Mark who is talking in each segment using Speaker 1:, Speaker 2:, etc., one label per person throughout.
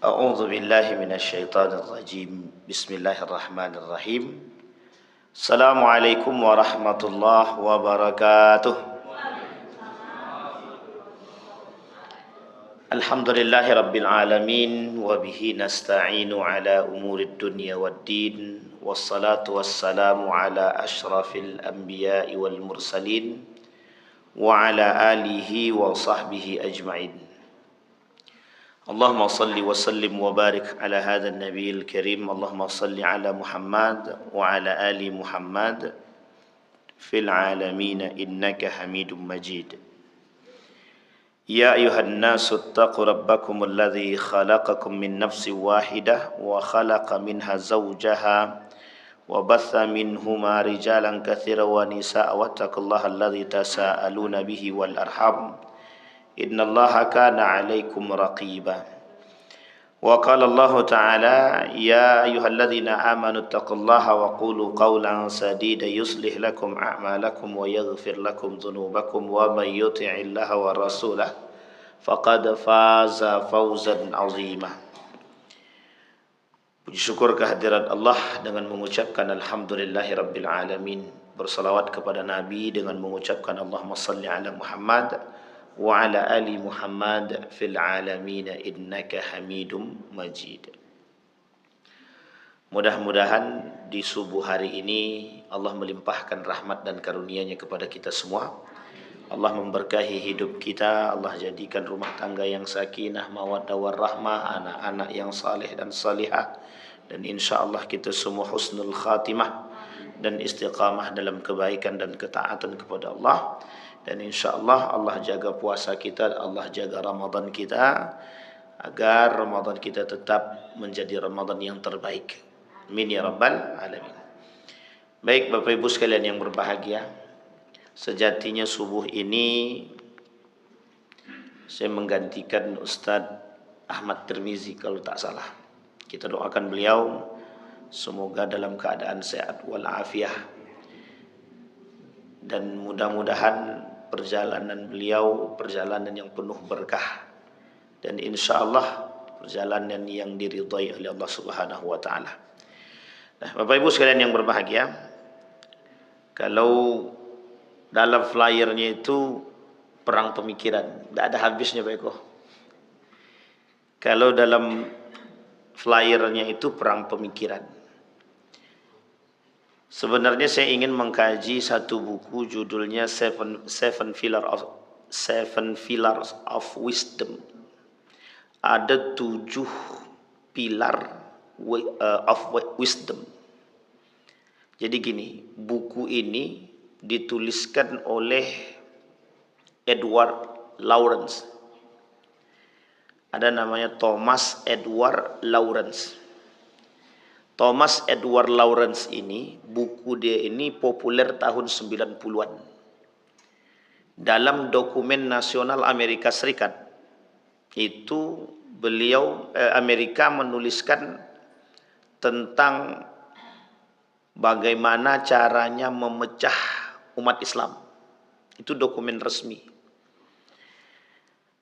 Speaker 1: A'udzu billahi minasyaitonir rajim. Bismillahirrahmanirrahim. Assalamualaikum warahmatullahi wabarakatuh. Alhamdulillahi rabbil alamin wa bihi nasta'inu ala umurid dunya waddin. Wassalatu wassalamu ala asyrafil anbiya'i wal mursalin wa ala alihi wa sahbihi ajma'in. Allahumma salli wa sallim wa barik ala hadha an-nabiyil karim. Allahumma salli ala Muhammad wa ala ali Muhammad fil alamin innaka Hamidum Majid. Ya ayuhan nasu ittaqu rabbakum alladhi khalaqakum min nafsin wahidah wa khalaqa minha zawjaha wa batha minhuma rijalan katsiran wa nisaa wattaqullaha alladhi tasaaluna bihi wal arham innallaha kana 'alaikum raqiba. Wa qala Allah ta'ala ya ayyuhalladzina amanu taqullaha wa qulu qawlan sadida yuslih lakum a'malakum wa yaghfir lakum dhunubakum wa may yuti'illaha wa rasulahu faqad faza fawzan 'azima. Puji syukur kehadirat Allah dengan mengucapkan alhamdulillahi rabbil alamin. Bersalawat kepada Nabi dengan mengucapkan Allahumma salli ala Muhammad wa ala ali Muhammad fil alamin innaka Hamidum Majid. Mudah-mudahan di subuh hari ini Allah melimpahkan rahmat dan karunia-Nya kepada kita semua. Allah memberkahi hidup kita, Allah jadikan rumah tangga yang sakinah, mawaddah warahmah, anak-anak yang saleh dan salihah, dan insyaallah kita semua husnul khatimah dan istiqamah dalam kebaikan dan ketaatan kepada Allah. Dan insyaallah Allah jaga puasa kita, Allah jaga Ramadan kita, agar Ramadan kita tetap menjadi Ramadan yang terbaik. Amin ya rabbal alamin. Baik Bapak Ibu sekalian yang berbahagia, sejatinya subuh ini saya menggantikan Ustadz Ahmad Tirmizi kalau tak salah. Kita doakan beliau semoga dalam keadaan sehat walafiat, dan mudah-mudahan perjalanan beliau perjalanan yang penuh berkah, dan insyaallah perjalanan yang diridhai oleh Allah Subhanahu wa taala. Nah, Bapak Ibu sekalian yang berbahagia, kalau dalam flyernya itu perang pemikiran, tidak ada habisnya Pak Eko. Kalau dalam flyernya itu perang pemikiran. Sebenarnya saya ingin mengkaji satu buku judulnya Seven Pillars of Wisdom. Ada 7 pilar of wisdom. Jadi gini, buku ini dituliskan oleh Edward Lawrence. Ada namanya Thomas Edward Lawrence. Thomas Edward Lawrence ini, buku dia ini populer tahun 90-an. Dalam dokumen nasional Amerika Serikat, itu beliau Amerika menuliskan tentang bagaimana caranya memecah umat Islam. Itu dokumen resmi.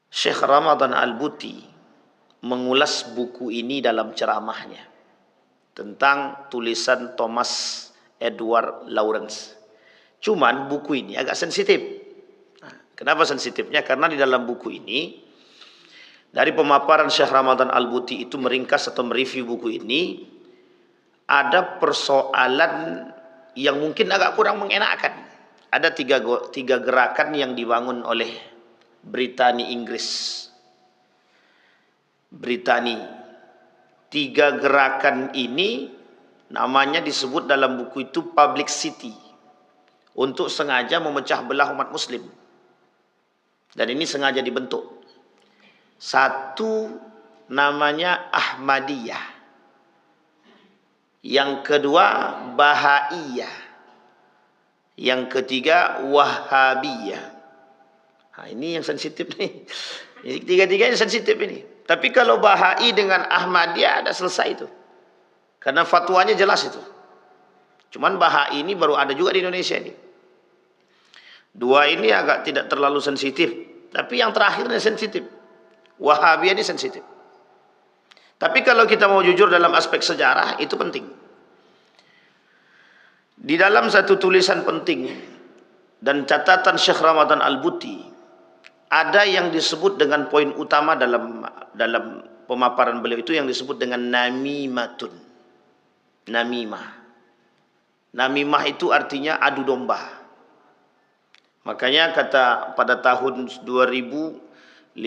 Speaker 1: Syekh Ramadan Al-Buti mengulas buku ini dalam ceramahnya tentang tulisan Thomas Edward Lawrence. Cuman buku ini agak sensitif. Nah, kenapa sensitifnya? Karena di dalam buku ini, dari pemaparan Syekh Ramadan Al-Buti itu meringkas atau mereview buku ini, ada persoalan yang mungkin agak kurang mengenakan. Ada tiga gerakan yang dibangun oleh Britania Inggris. Britania. 3 gerakan ini namanya disebut dalam buku itu public city, untuk sengaja memecah belah umat muslim. Dan ini sengaja dibentuk. Satu namanya Ahmadiyah. Yang kedua Bahaiyah. Yang ketiga Wahhabiyah. Nah, ini yang sensitif nih. Tiga-tiganya sensitif ini. Tapi kalau Bahai dengan Ahmadiyah ada selesai itu. Karena fatwanya jelas itu. Cuman Bahai ini baru ada juga di Indonesia ini. Dua ini agak tidak terlalu sensitif. Tapi yang terakhirnya sensitif. Wahabiyah ini sensitif. Tapi kalau kita mau jujur dalam aspek sejarah, itu penting. Di dalam satu tulisan penting dan catatan Syekh Ramadan Al-Buti, ada yang disebut dengan poin utama dalam pemaparan beliau itu yang disebut dengan namimatun. Namimah. Namimah itu artinya adu domba. Makanya kata pada tahun 2015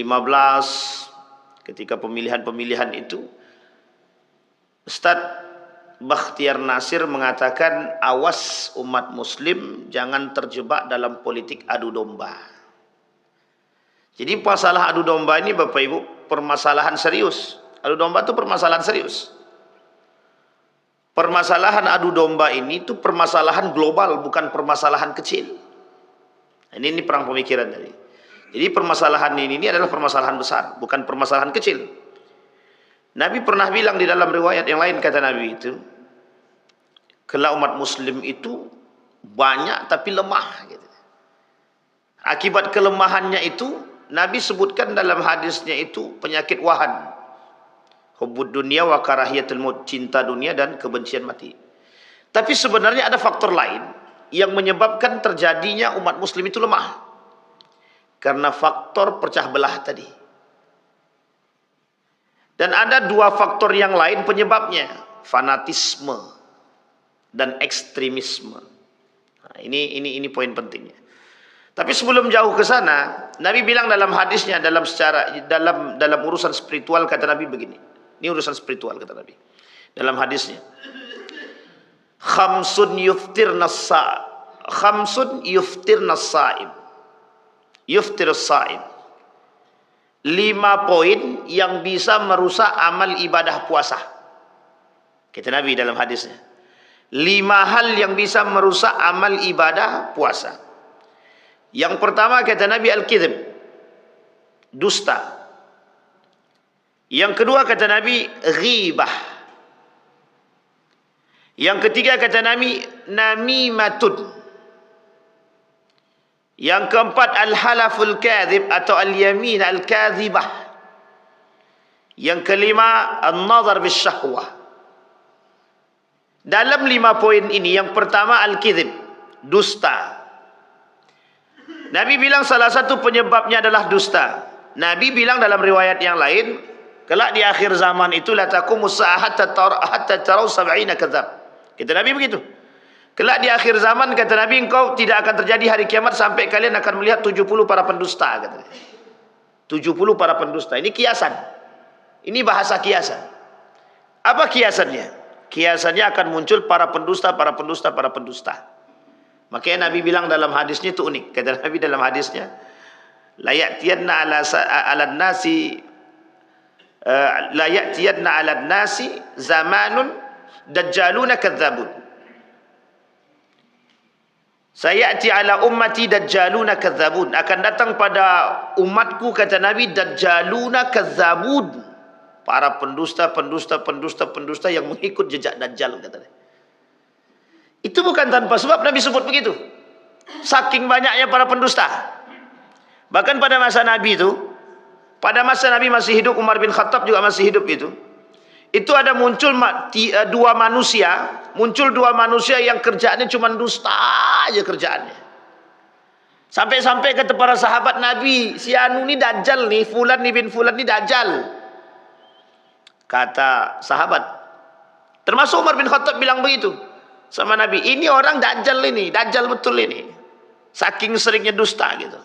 Speaker 1: ketika pemilihan-pemilihan itu, Ustadz Bakhtiar Nasir mengatakan, awas umat muslim jangan terjebak dalam politik adu domba. Jadi masalah adu domba ini Bapak Ibu permasalahan serius. Adu domba itu permasalahan serius. Permasalahan adu domba ini itu permasalahan global, bukan permasalahan kecil. Ini perang pemikiran tadi. Jadi permasalahan ini adalah permasalahan besar, bukan permasalahan kecil. Nabi pernah bilang di dalam riwayat yang lain, kata Nabi itu, kelak umat muslim itu banyak tapi lemah. Gitu. Akibat kelemahannya itu, Nabi sebutkan dalam hadisnya itu penyakit wahan. Hubbud dunia wa karahiyatul maut, cinta dunia dan kebencian mati. Tapi sebenarnya ada faktor lain yang menyebabkan terjadinya umat muslim itu lemah. Karena faktor pecah belah tadi. Dan ada dua faktor yang lain penyebabnya, fanatisme dan ekstremisme. Nah, ini poin pentingnya. Tapi sebelum jauh ke sana, Nabi bilang dalam hadisnya, dalam urusan spiritual, kata Nabi begini. Ini urusan spiritual, kata Nabi. Dalam hadisnya, khamsun yuftirnas sa'im. Yuftirus sa'im. 5 poin yang bisa merusak amal ibadah puasa. Kata Nabi dalam hadisnya. 5 hal yang bisa merusak amal ibadah puasa. Yang pertama kata Nabi al-kidhib, dusta. Yang kedua kata Nabi ghibah. Yang ketiga kata Nabi namimatun. Yang keempat al-halaful kadhib atau al-yamin al-kadhibah. Yang kelima an-nazar bisyahwah. Dalam 5 poin ini, yang pertama al-kidhib, dusta. Nabi bilang salah satu penyebabnya adalah dusta. Nabi bilang dalam riwayat yang lain, kelak di akhir zaman itu la taqumus saa'ah hatta taraw 70 kadzab. Kata Nabi begitu. Kelak di akhir zaman, kata Nabi, engkau tidak akan terjadi hari kiamat sampai kalian akan melihat 70 para pendusta, kata Nabi. 70 para pendusta. Ini kiasan. Ini bahasa kiasan. Apa kiasannya? Kiasannya akan muncul para pendusta. Makanya Nabi bilang dalam hadisnya itu unik. Kata Nabi dalam hadisnya, la ya'tiyanna ala nasi zamanun dajjaluna kadzabun. Sayati ala ummati dajjaluna kadzabun. Akan datang pada umatku, kata Nabi, dajjaluna kadzabun. Para pendusta yang mengikut jejak Dajjal, kata Nabi. Itu bukan tanpa sebab Nabi sebut begitu. Saking banyaknya para pendusta. Bahkan pada masa Nabi itu, pada masa Nabi masih hidup, Umar bin Khattab juga masih hidup itu ada muncul dua manusia yang kerjaannya cuma dusta aja kerjaannya. Sampai-sampai kata para sahabat Nabi, si anu ni Dajjal nih, Fulan nih bin Fulan nih Dajjal. Kata sahabat, termasuk Umar bin Khattab bilang begitu sama Nabi, ini orang Dajjal ini, Dajjal betul ini. Saking seringnya dusta gitu.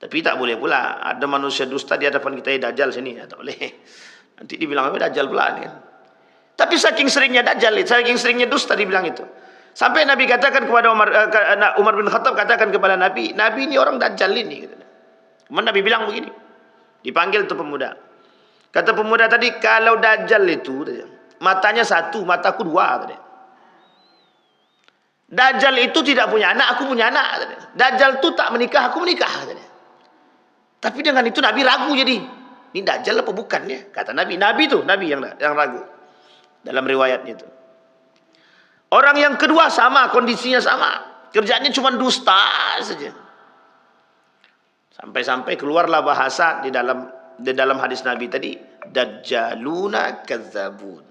Speaker 1: Tapi tak boleh pula ada manusia dusta di hadapan kita, Dajjal sini, tak boleh. Nanti dibilang apa Dajjal pula kan. Tapi saking seringnya Dajjal, saking seringnya dusta dibilang itu. Sampai Nabi katakan kepada Umar bin Khattab katakan kepada Nabi ini orang Dajjal ini. Kemudian Nabi bilang begini. Dipanggil tuh pemuda. Kata pemuda tadi, kalau Dajjal itu matanya satu, mataku dua. Dajjal itu tidak punya anak, aku punya anak. Dajjal itu tak menikah, aku menikah. Tapi dengan itu Nabi ragu jadi. Ini Dajjal apa bukan ya? Kata Nabi. Nabi yang ragu. Dalam riwayatnya itu. Orang yang kedua sama, kondisinya sama. Kerjaannya cuma dusta saja. Sampai-sampai keluarlah bahasa di dalam di dalam hadis Nabi tadi, dajjaluna kadzabun.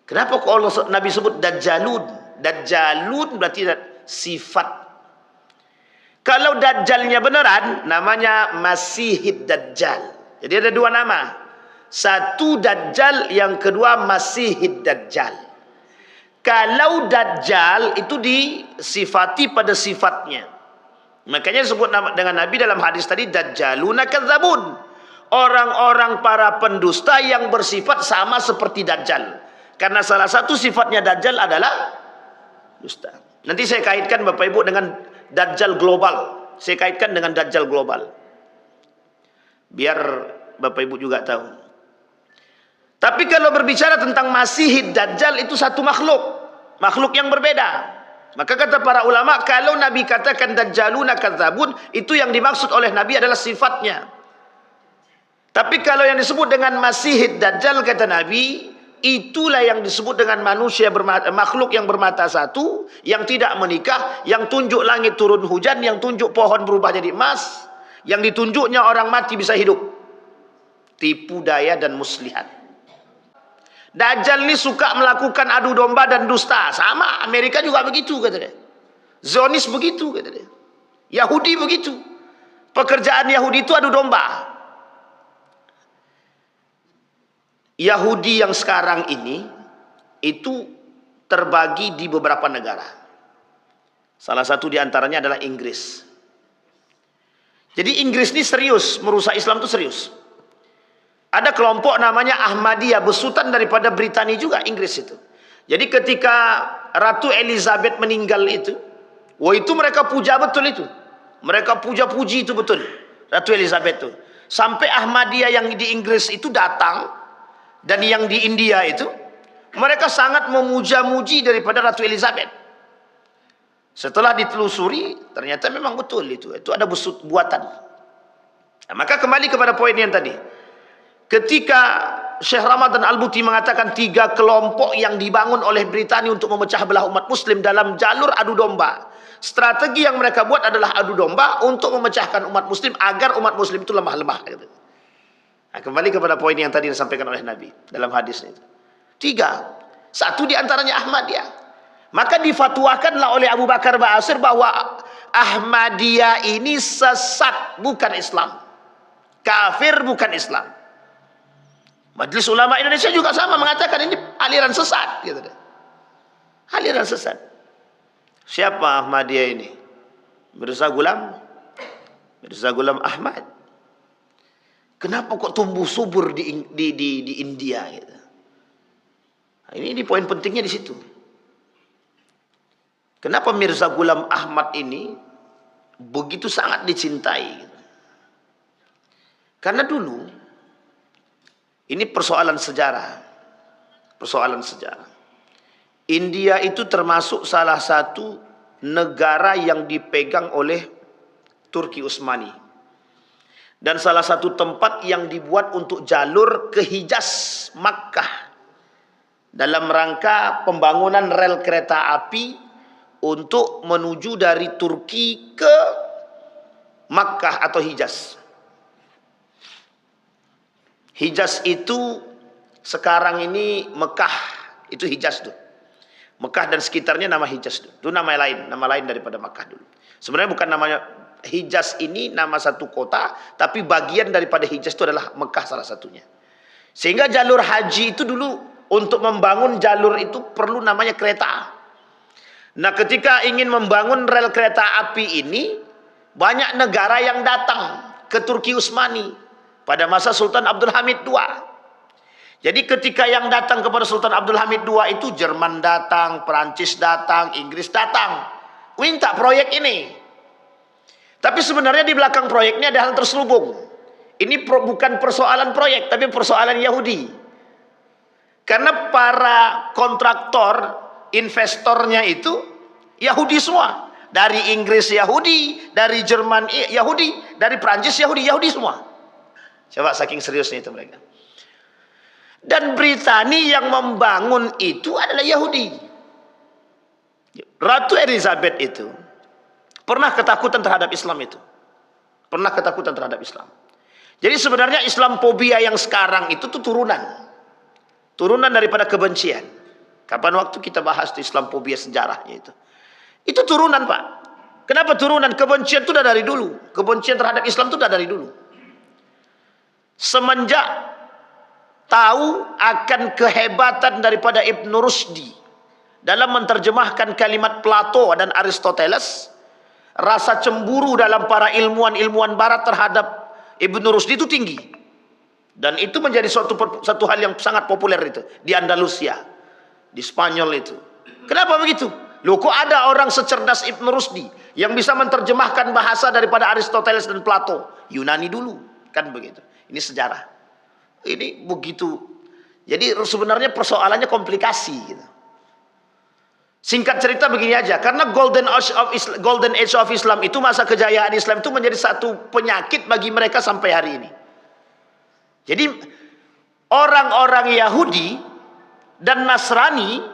Speaker 1: Kenapa kok Allah Nabi sebut dajjalun? Dajjalun berarti sifat. Kalau dajjalnya beneran, namanya Masihid Dajjal. Jadi ada dua nama. Satu Dajjal, yang kedua Masihid Dajjal. Kalau Dajjal itu disifati pada sifatnya. Makanya disebut dengan Nabi dalam hadis tadi, dajjaluna kadzabun. Orang-orang para pendusta yang bersifat sama seperti Dajjal. Karena salah satu sifatnya Dajjal adalah dusta. Nanti saya kaitkan Bapak Ibu dengan Dajjal global. Saya kaitkan dengan Dajjal global. Biar Bapak Ibu juga tahu. Tapi kalau berbicara tentang Masihid Dajjal, itu satu makhluk. Makhluk yang berbeda. Maka kata para ulama, kalau Nabi katakan dajjaluna kadzabun, itu yang dimaksud oleh Nabi adalah sifatnya. Tapi kalau yang disebut dengan Masihid Dajjal, kata Nabi, itulah yang disebut dengan manusia makhluk yang bermata satu, yang tidak menikah, yang tunjuk langit turun hujan, yang tunjuk pohon berubah jadi emas, yang ditunjuknya orang mati bisa hidup. Tipu daya dan muslihat. Dajjal ini suka melakukan adu domba dan dusta. Sama, Amerika juga begitu, kata dia. Zionis begitu, kata dia. Yahudi begitu. Pekerjaan Yahudi itu adu domba. Yahudi yang sekarang ini itu terbagi di beberapa negara. Salah satu di antaranya adalah Inggris. Jadi Inggris ini serius, merusak Islam itu serius. Ada kelompok namanya Ahmadiyah, besutan daripada Britania juga, Inggris itu. Jadi ketika Ratu Elizabeth meninggal itu, wah itu mereka puja betul itu. Mereka puja-puji itu betul, Ratu Elizabeth itu. Sampai Ahmadiyah yang di Inggris itu datang, dan yang di India itu, mereka sangat memuja-muji daripada Ratu Elizabeth. Setelah ditelusuri, ternyata memang betul itu ada buatan. Nah, maka kembali kepada poin yang tadi. Ketika Syekh Ramadan Al-Buti mengatakan 3 kelompok yang dibangun oleh Britania untuk memecah belah umat muslim dalam jalur adu domba. Strategi yang mereka buat adalah adu domba untuk memecahkan umat muslim agar umat muslim itu lemah-lemah. Nah, kembali kepada poin yang tadi disampaikan oleh Nabi dalam hadis itu. 3. Satu di antaranya Ahmadiyah. Maka difatwakanlah oleh Abu Bakar Ba'asir bahwa Ahmadiyah ini sesat, bukan Islam. Kafir, bukan Islam. Majelis Ulama Indonesia juga sama mengatakan ini aliran sesat, gitu deh. Aliran sesat. Siapa Ahmadiyah ini? Mirza Ghulam Ahmad. Kenapa kok tumbuh subur di India, gitu? Nah, ini poin pentingnya di situ. Kenapa Mirza Ghulam Ahmad ini begitu sangat dicintai? Gitu? Karena dulu ini persoalan sejarah. Persoalan sejarah. India itu termasuk salah satu negara yang dipegang oleh Turki Utsmani. Dan salah satu tempat yang dibuat untuk jalur ke Hijaz, Makkah. Dalam rangka pembangunan rel kereta api untuk menuju dari Turki ke Makkah atau Hijaz. Hijaz itu sekarang ini Mekah, itu Hijaz tuh. Mekah dan sekitarnya nama Hijaz tuh. Itu nama lain daripada Mekah dulu. Sebenarnya bukan namanya Hijaz ini nama satu kota, tapi bagian daripada Hijaz itu adalah Mekah salah satunya. Sehingga jalur haji itu dulu untuk membangun jalur itu perlu namanya kereta. Nah, ketika ingin membangun rel kereta api ini, banyak negara yang datang ke Turki Utsmani. Pada masa Sultan Abdul Hamid II. Jadi ketika yang datang kepada Sultan Abdul Hamid II itu Jerman datang, Perancis datang, Inggris datang. Minta proyek ini. Tapi sebenarnya di belakang proyeknya ada hal terselubung. Ini bukan persoalan proyek, tapi persoalan Yahudi. Karena para kontraktor, investornya itu Yahudi semua. Dari Inggris Yahudi, dari Jerman Yahudi, dari Perancis Yahudi semua. Coba saking seriusnya itu mereka. Dan Britania yang membangun itu adalah Yahudi. Ratu Elizabeth itu pernah ketakutan terhadap Islam itu. Pernah ketakutan terhadap Islam. Jadi sebenarnya Islamophobia yang sekarang itu tuh turunan daripada kebencian. Kapan waktu kita bahas tuh Islamophobia sejarahnya itu. Itu turunan, Pak. Kenapa turunan? Kebencian itu udah dari dulu. Kebencian terhadap Islam itu udah dari dulu. Semenjak tahu akan kehebatan daripada Ibn Rushdi dalam menerjemahkan kalimat Plato dan Aristoteles, rasa cemburu dalam para ilmuwan barat terhadap Ibn Rushdi itu tinggi. Dan itu menjadi satu hal yang sangat populer itu di Andalusia, di Spanyol itu. Kenapa begitu? Loh, kok ada orang secerdas Ibn Rushdi yang bisa menerjemahkan bahasa daripada Aristoteles dan Plato? Yunani dulu, kan begitu. Ini sejarah. Ini begitu. Jadi sebenarnya persoalannya komplikasi gitu. Singkat cerita begini aja, karena Golden Age of Islam itu, masa kejayaan Islam itu menjadi satu penyakit bagi mereka sampai hari ini. Jadi orang-orang Yahudi dan Nasrani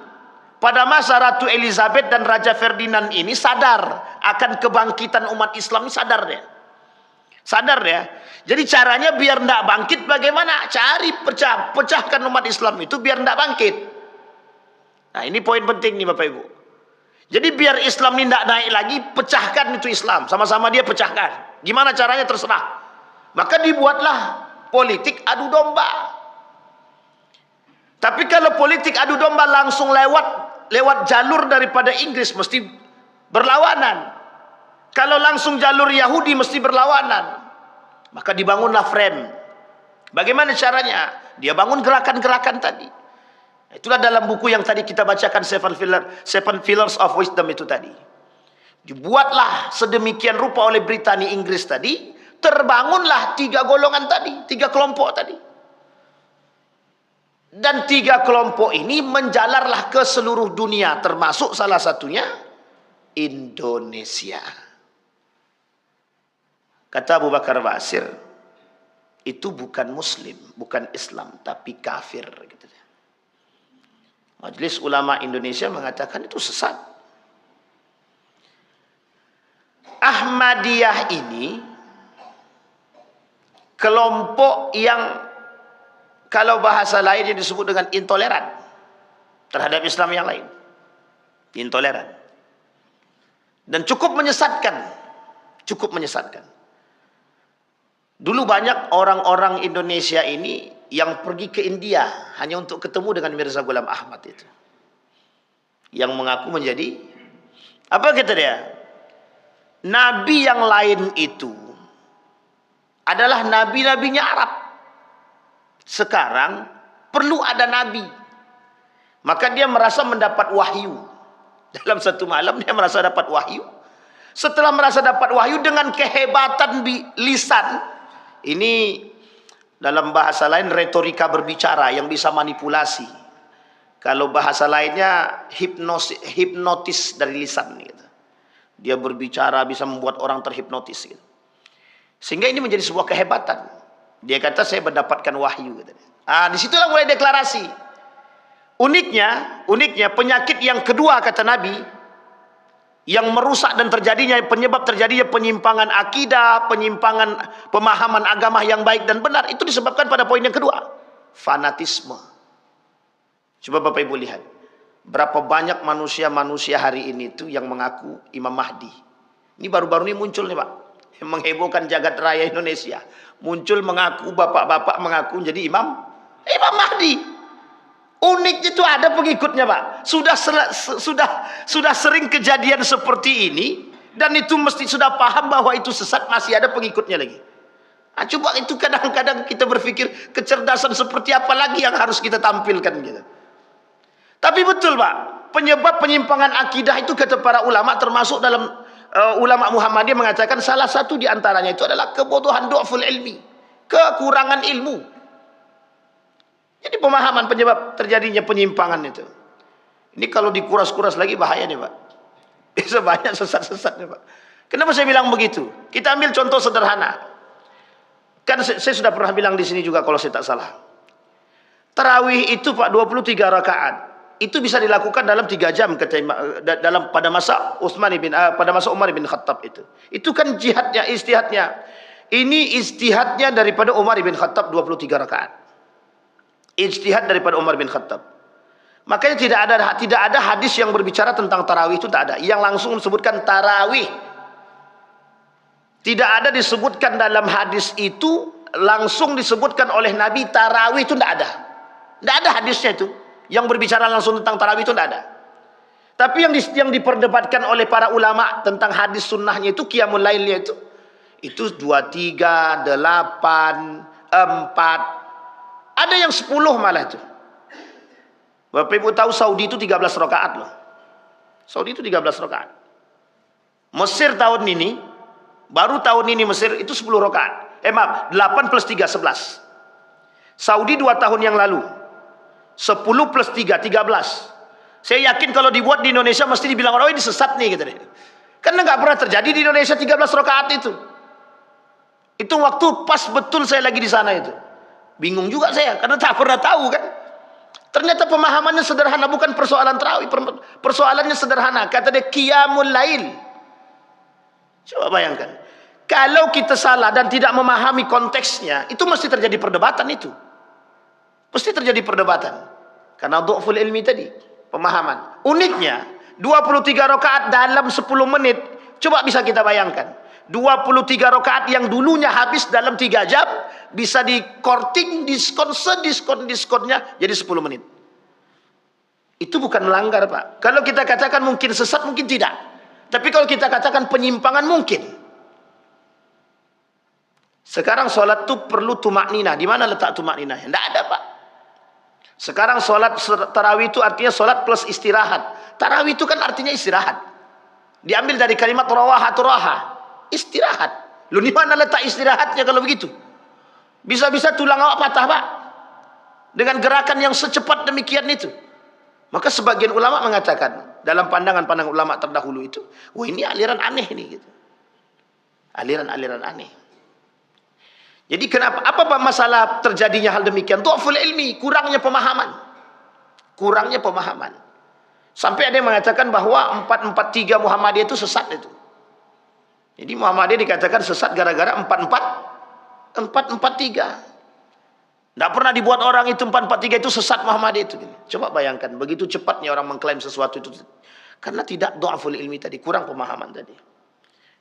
Speaker 1: pada masa Ratu Elizabeth dan Raja Ferdinand ini sadar akan kebangkitan umat Islam ini, sadar ya. Jadi caranya biar tidak bangkit bagaimana? Cari pecahkan umat Islam itu biar tidak bangkit. Nah, ini poin penting nih Bapak Ibu. Jadi biar Islam ini tidak naik lagi, pecahkan itu Islam. Sama-sama dia pecahkan. Gimana caranya terserah. Maka dibuatlah politik adu domba. Tapi kalau politik adu domba langsung lewat jalur daripada Inggris, mesti berlawanan. Kalau langsung jalur Yahudi, mesti berlawanan. Maka dibangunlah frame. Bagaimana caranya? Dia bangun gerakan-gerakan tadi. Itulah dalam buku yang tadi kita bacakan, Seven Pillars of Wisdom itu tadi. Dibuatlah sedemikian rupa oleh Britania Inggris tadi, terbangunlah 3 golongan tadi, 3 kelompok tadi. Dan 3 kelompok ini menjalarlah ke seluruh dunia, termasuk salah satunya Indonesia. Kata Abu Bakar Basir, itu bukan Muslim, bukan Islam, tapi kafir. Gitu. Majelis Ulama Indonesia mengatakan itu sesat. Ahmadiyah ini kelompok yang kalau bahasa lainnya disebut dengan intoleran terhadap Islam yang lain. Intoleran. Dan cukup menyesatkan. Dulu banyak orang-orang Indonesia ini yang pergi ke India hanya untuk ketemu dengan Mirza Ghulam Ahmad itu, yang mengaku menjadi apa kata dia? Nabi yang lain itu adalah nabi-nabinya Arab. Sekarang perlu ada nabi. Maka dia merasa mendapat wahyu. Dalam satu malam dia merasa dapat wahyu. Setelah merasa dapat wahyu dengan kehebatan lisan, ini dalam bahasa lain retorika berbicara yang bisa manipulasi. Kalau bahasa lainnya hipnotis dari lisan gitu. Dia berbicara bisa membuat orang terhipnotis gitu. Sehingga ini menjadi sebuah kehebatan. Dia kata saya mendapatkan wahyu gitu. Disitulah mulai deklarasi. Uniknya penyakit yang kedua kata Nabi yang merusak dan penyebab terjadinya penyimpangan akidah, penyimpangan pemahaman agama yang baik dan benar, itu disebabkan pada poin yang kedua, fanatisme. Coba Bapak Ibu lihat, berapa banyak manusia hari ini tuh yang mengaku Imam Mahdi. Ini baru-baru ini muncul nih Pak, yang menghebohkan jagat raya Indonesia. Muncul mengaku, bapak-bapak mengaku jadi Imam Mahdi. Uniknya itu ada pengikutnya Pak. Sudah sering kejadian seperti ini, dan itu mesti sudah paham bahwa itu sesat, masih ada pengikutnya lagi. Coba itu kadang-kadang kita berpikir kecerdasan seperti apa lagi yang harus kita tampilkan gitu. Tapi betul Pak, penyebab penyimpangan akidah itu kata para ulama, termasuk dalam ulama Muhammadiyah mengatakan salah satu di antaranya itu adalah kebodohan, du'ful ilmi, kekurangan ilmu. Jadi pemahaman penyebab terjadinya penyimpangan itu. Ini kalau dikuras-kuras lagi bahaya nih Pak. Bisa banyak sesat-sesat nih Pak. Kenapa saya bilang begitu? Kita ambil contoh sederhana. Kan saya sudah pernah bilang di sini juga kalau saya tak salah. Tarawih itu Pak 23 rakaat. Itu bisa dilakukan dalam 3 jam pada masa Umar bin Khattab itu. Itu kan jihadnya, istihadnya Ini ijtihadnya daripada Umar bin Khattab 23 rakaat. Ijtihad daripada Umar bin Khattab. Makanya tidak ada hadis yang berbicara tentang tarawih, itu tak ada. Yang langsung disebutkan tarawih. Tidak ada disebutkan dalam hadis itu, langsung disebutkan oleh Nabi tarawih, itu tidak ada. Tidak ada hadisnya itu. Yang berbicara langsung tentang tarawih itu tidak ada. Tapi yang diperdebatkan oleh para ulama tentang hadis sunnahnya itu, qiyamul lailnya itu 2, 3, 8, 4. Ada yang 10 malah itu. Bapak Ibu tahu Saudi itu 13 rakaat loh. Saudi itu 13 rakaat. Mesir tahun ini, baru tahun ini Mesir itu 10 rakaat. Maaf, 8 plus 3, 11. Saudi 2 tahun yang lalu. 10 plus 3, 13. Saya yakin kalau dibuat di Indonesia mesti dibilang orang, oh ini sesat nih gitu deh. Karena nggak pernah terjadi di Indonesia 13 rakaat itu. Itu waktu pas betul saya lagi di sana itu. Bingung juga saya karena tak pernah tahu kan. Ternyata pemahamannya sederhana, bukan persoalan tarawih, persoalannya sederhana. Kata dia qiyamul lail. Coba bayangkan. Kalau kita salah dan tidak memahami konteksnya, itu mesti terjadi perdebatan itu. Pasti terjadi perdebatan. Karena dhu'ful ilmi tadi, pemahaman. Uniknya, 23 rakaat dalam 10 menit. Coba bisa kita bayangkan. 23 rakaat yang dulunya habis dalam 3 jam, bisa di-korting, diskon, sediskon-diskonnya jadi 10 menit. Itu bukan melanggar, Pak. Kalau kita katakan mungkin sesat, mungkin tidak. Tapi kalau kita katakan penyimpangan, mungkin. Sekarang sholat itu perlu tumakninah. Di mana letak tumakninah? Tidak ada, Pak. Sekarang sholat tarawih itu artinya sholat plus istirahat. Tarawih itu kan artinya istirahat. Diambil dari kalimat rawaha. Istirahat. Lu di mana letak istirahatnya kalau begitu? Bisa-bisa tulang awak patah, Pak. Dengan gerakan yang secepat demikian itu. Maka sebagian ulama mengatakan, dalam pandangan-pandangan ulama terdahulu itu, wah ini aliran aneh nih gitu. Aliran-aliran aneh. Jadi kenapa? Apa masalah terjadinya hal demikian? Dhu'ful ilmi, kurangnya pemahaman. Kurangnya pemahaman. Sampai ada yang mengatakan bahwa 443 Muhammadiyah itu sesat itu. Jadi Muhammadiyah dikatakan sesat gara-gara 443. Tidak pernah dibuat orang itu 443 itu sesat Muhammadiyah itu. Coba bayangkan, begitu cepatnya orang mengklaim sesuatu itu. Karena tidak dhu'ful ilmi tadi, kurang pemahaman tadi.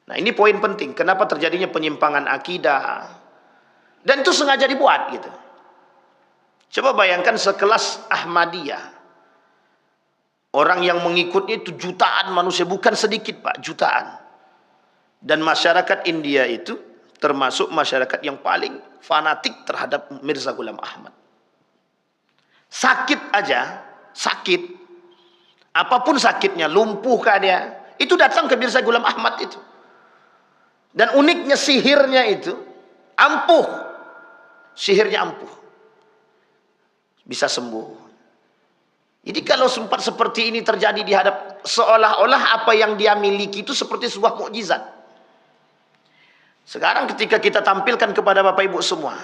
Speaker 1: Nah ini poin penting. Kenapa terjadinya penyimpangan akidah? Dan itu sengaja dibuat gitu. Coba bayangkan sekelas Ahmadiyah. Orang yang mengikutnya itu jutaan manusia, bukan sedikit, Pak, jutaan. Dan masyarakat India itu termasuk masyarakat yang paling fanatik terhadap Mirza Ghulam Ahmad. Sakit aja, sakit. Apapun sakitnya, lumpuhkah dia, itu datang ke Mirza Ghulam Ahmad itu. Dan uniknya sihirnya itu ampuh. Sihirnya ampuh. Bisa sembuh. Jadi kalau sempat seperti ini terjadi di hadap, seolah-olah apa yang dia miliki itu seperti sebuah mukjizat. Sekarang ketika kita tampilkan kepada Bapak Ibu semua,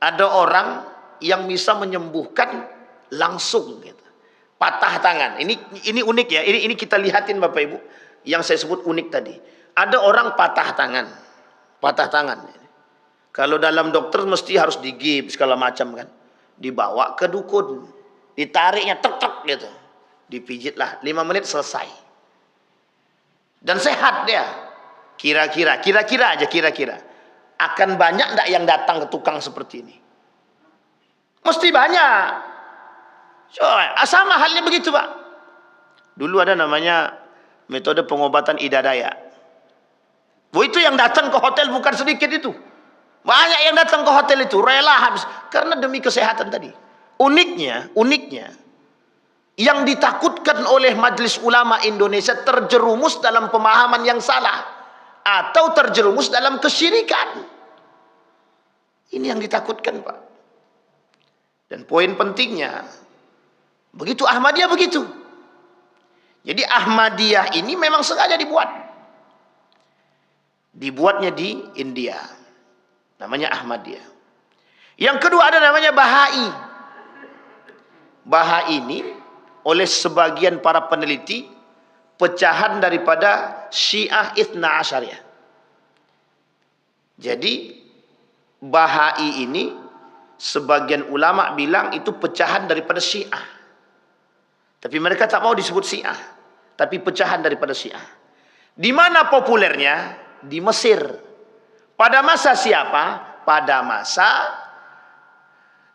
Speaker 1: ada orang yang bisa menyembuhkan langsung gitu. Patah tangan. Ini unik ya. Ini kita lihatin Bapak Ibu yang saya sebut unik tadi. Ada orang patah tangan. Patah tangan. Kalau dalam dokter mesti harus digips segala macam kan. Dibawa ke dukun. Ditariknya tek-tek gitu. Dipijitlah 5 menit selesai. Dan sehat dia. Kira-kira aja akan banyak enggak yang datang ke tukang seperti ini? Mesti banyak. Sama halnya begitu, Pak. Dulu ada namanya metode pengobatan Ida Dayak. Itu yang datang ke hotel bukan sedikit itu. Banyak yang datang ke hotel itu rela habis karena demi kesehatan tadi. Uniknya yang ditakutkan oleh Majelis Ulama Indonesia terjerumus dalam pemahaman yang salah. Atau terjerumus dalam kesyirikan. Ini yang ditakutkan, Pak. Dan poin pentingnya, begitu Ahmadiyah begitu. Jadi Ahmadiyah ini memang sengaja dibuat. Dibuatnya di India. Namanya Ahmadiyah. Yang kedua ada namanya Bahai. Bahai ini oleh sebagian para peneliti pecahan daripada Syiah Itsna Asyariyah. Jadi Bahai ini sebagian ulama bilang itu pecahan daripada Syiah. Tapi mereka tak mau disebut Syiah, tapi pecahan daripada Syiah. Di mana populernya? Di Mesir. Pada masa siapa? Pada masa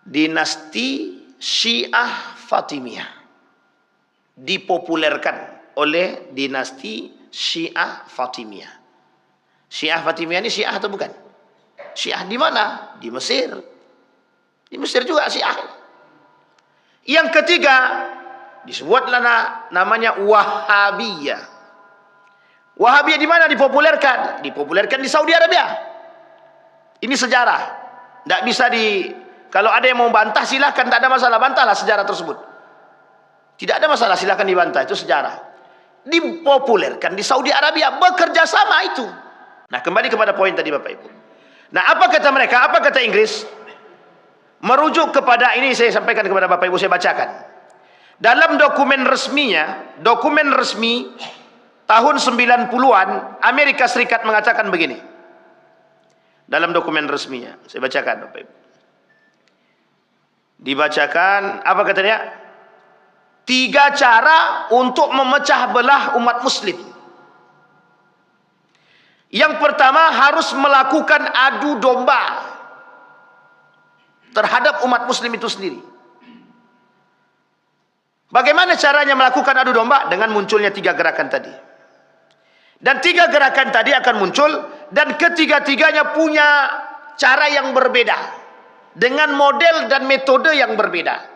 Speaker 1: dinasti Syiah Fatimiyah. Dipopulerkan oleh dinasti Syiah Fatimiyah. Syiah Fatimiyah ini Syiah atau bukan? Syiah di mana? Di Mesir. Di Mesir juga Syiah. Yang ketiga, disebutlah namanya Wahabiyah. Wahabiyah di mana dipopulerkan? Dipopulerkan di Saudi Arabia. Ini sejarah. Tidak bisa kalau ada yang mau bantah silahkan, tak ada masalah, bantahlah sejarah tersebut. Tidak ada masalah, silahkan dibantah, itu sejarah. Dipopulerkan di Saudi Arabia, bekerja sama itu. Nah, kembali kepada poin tadi Bapak Ibu. Nah, apa kata mereka? Apa kata Inggris? Merujuk kepada ini, saya sampaikan kepada Bapak Ibu, saya bacakan. Dalam dokumen resminya, dokumen resmi tahun 90-an, Amerika Serikat mengatakan begini. Dalam dokumen resminya, saya bacakan Bapak Ibu. Dibacakan, apa katanya? 3 cara untuk memecah belah umat muslim. Yang pertama, harus melakukan adu domba terhadap umat muslim itu sendiri. Bagaimana caranya melakukan adu domba? Dengan munculnya 3 gerakan tadi. Dan 3 gerakan tadi akan muncul, dan ketiga-tiganya punya cara yang berbeda, dengan model dan metode yang berbeda.